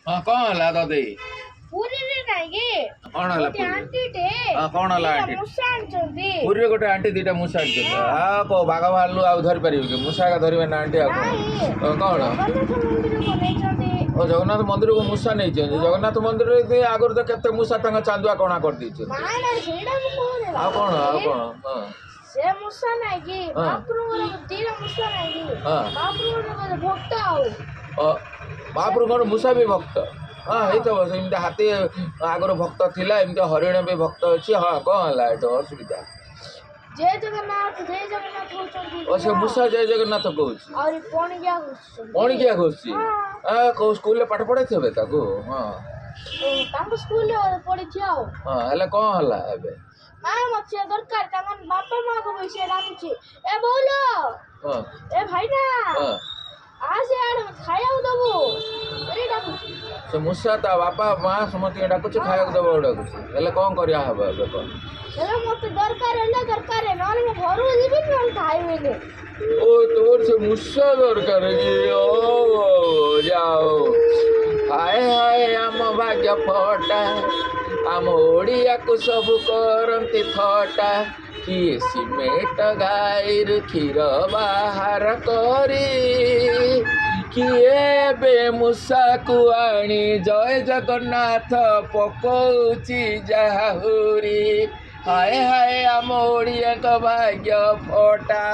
हां कौन हला तते पूरी रे नाही की कौन हला गोटे आंटी टे हां कौन हला आंटी मुसा आंचंदी पूरी गोटे आंटी दीटा मुसा आंटी हां को बागा भालू आ धरि परिबो कि मुसा का धरिबे ना आंटी आ कौन जगन्नाथ मंदिर को नेचंदी ओ जगन्नाथ मंदिर को मुसा नहीं छै जगन्नाथ मंदिर रे आगर तो केते मुसा तंग चांदुआ कोना कर दी छै ना ना सेडा मु कोने आ कौन हां से मुसा नाही की महाप्रभु को तीरा मुसा नाही की महाप्रभु को भक्त आओ महाप्रभु को मुसा भी भक्त हाँ है तो एमती हाथी आगर भक्त थिला एमती हरिण भी भक्त अच्छी हाँ कौन है ये असुविधा जय जगन्नाथ होचंदी ओ से मुसा जय जगन्नाथ कहूछ और पणिकिया कहूछ आ को स्कूल ले पाठ पढ़े थेबे ताको हां ताको स्कूल ले पढ़ी छियाओ हां हले कौन हला एबे मां मछे दरकार तांगन बापा मां को पैसे डाकुची ए बोलो हां ए भाई ना हां आज यार खाया दबो अरे डाकुची से मुसा ता बापा मां समति डाकुछ खाया दबो डाकुछ हले कौन करिया हबे एबे को चलो मत दरकार है नॉल में घरु जीबी नॉल खाइबे ओ तोर से मुसा दरकार है कि ओ जाओ हाय हाय आम भाग्य फटा आम ओडिया को सब करंती थटा किए सिमेट गाईर क्षीर बाहर करी किए बे मुसा को आनी जय जगन्नाथ पकौची जाहुरी हाय हाय आम ओडिया को भाग्य फटा।